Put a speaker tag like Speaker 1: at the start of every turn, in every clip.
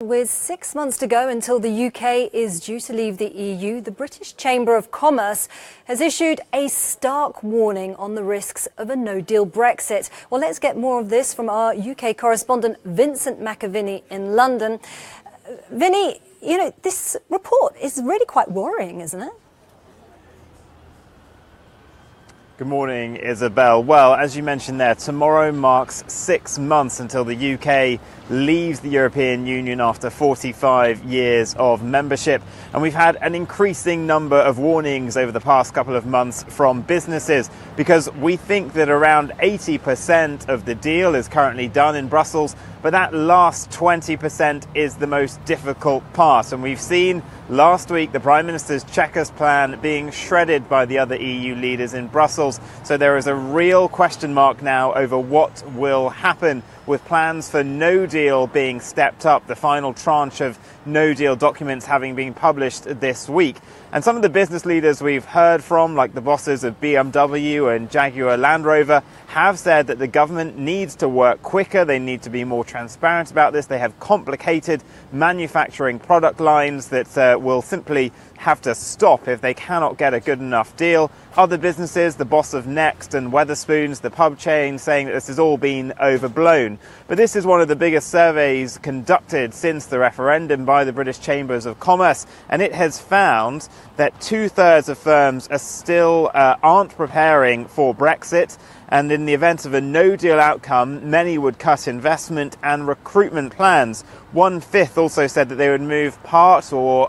Speaker 1: With 6 months to go until the UK is due to leave the EU, the British Chamber of Commerce has issued a stark warning on the risks of a no-deal Brexit. Well, let's get more of this from our UK correspondent Vincent McAviney in London. Vinny, this report is really quite worrying, isn't it?
Speaker 2: Good morning, Isabel. Well, as you mentioned there, tomorrow marks 6 months until the UK leaves the European Union after 45 years of membership. And we've had an increasing number of warnings over the past couple of months from businesses because we think that around 80% of the deal is currently done in Brussels, but that last 20% is the most difficult part. And we've seen last week the Prime Minister's Chequers plan being shredded by the other EU leaders in Brussels. So there is a real question mark now over what will happen with plans for no deal being stepped up, the final tranche of no deal documents having been published this week. And some of the business leaders we've heard from, like the bosses of BMW and Jaguar Land Rover, have said that the government needs to work quicker. They need to be more transparent about this. They have complicated manufacturing product lines that will simply have to stop if they cannot get a good enough deal. Other businesses, the boss of Next and Wetherspoons, the pub chain, saying that this has all been overblown. But this is one of the biggest surveys conducted since the referendum by the British Chambers of Commerce, and it has found that 2/3 of firms are still aren't preparing for Brexit. And in the event of a no-deal outcome, many would cut investment and recruitment plans. 1/5 also said that they would move part or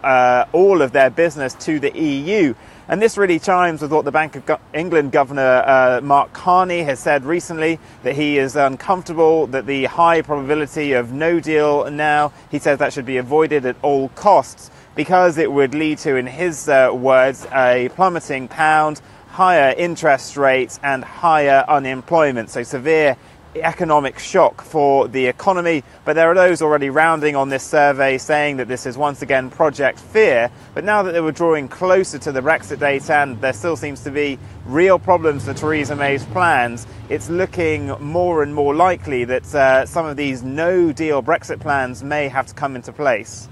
Speaker 2: all of their business to the EU. And this really chimes with what the Bank of England Governor Mark Carney has said recently, that he is uncomfortable that the high probability of no deal now, he says that should be avoided at all costs because it would lead to, in his words, a plummeting pound, higher interest rates and higher unemployment. So severe economic shock for the economy. But there are those already rounding on this survey saying that this is once again Project Fear. But now that they were drawing closer to the Brexit date and there still seems to be real problems for Theresa May's plans, it's looking more and more likely that some of these no-deal Brexit plans may have to come into place.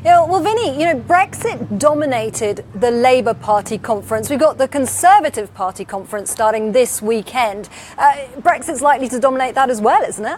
Speaker 1: Well, Vinny, Brexit dominated the Labour Party conference. We've got the Conservative Party conference starting this weekend. Brexit's likely to dominate that as well, isn't it?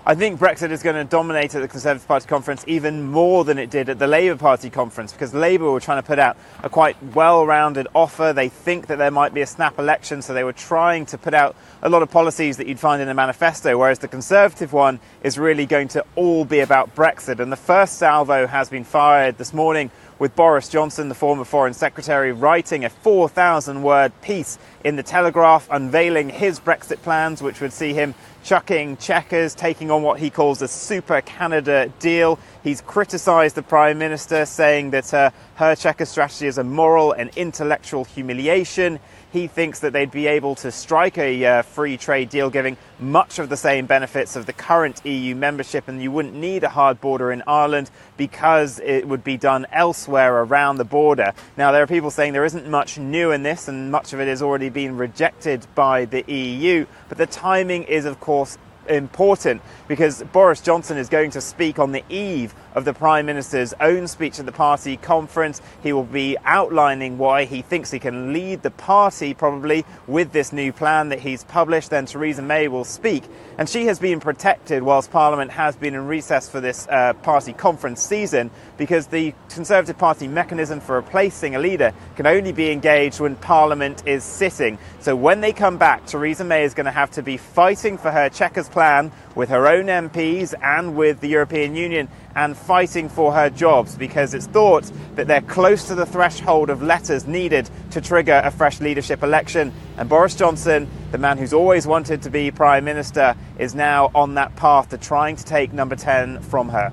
Speaker 2: I think Brexit is going to dominate at the Conservative Party conference even more than it did at the Labour Party conference, because Labour were trying to put out a quite well-rounded offer. They think that there might be a snap election, so they were trying to put out a lot of policies that you'd find in a manifesto, whereas the Conservative one is really going to all be about Brexit. And the first salvo has been fired this morning with Boris Johnson, the former Foreign Secretary, writing a 4,000-word piece in the Telegraph unveiling his Brexit plans, which would see him chucking Chequers, taking on what he calls a super Canada deal. He's criticised the Prime Minister, saying that her Chequers strategy is a moral and intellectual humiliation. He thinks that they'd be able to strike a free trade deal, giving much of the same benefits of the current EU membership, and you wouldn't need a hard border in Ireland because it would be done elsewhere around the border. Now, there are people saying there isn't much new in this, and much of it has already been rejected by the EU, but the timing is, of course, important because Boris Johnson is going to speak on the eve of the Prime Minister's own speech at the party conference. He will be outlining why he thinks he can lead the party probably with this new plan that he's published. Then Theresa May will speak, and she has been protected whilst Parliament has been in recess for this party conference season, because the Conservative Party mechanism for replacing a leader can only be engaged when Parliament is sitting. So when they come back, Theresa May is going to have to be fighting for her Chequers plan with her own MPs and with the European Union, and fighting for her jobs, because it's thought that they're close to the threshold of letters needed to trigger a fresh leadership election. And Boris Johnson, the man who's always wanted to be Prime Minister, is now on that path to trying to take number 10 from her.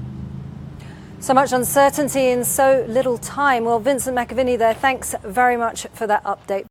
Speaker 1: So much uncertainty in so little time. Well, Vincent McAviney there, thanks very much for that update.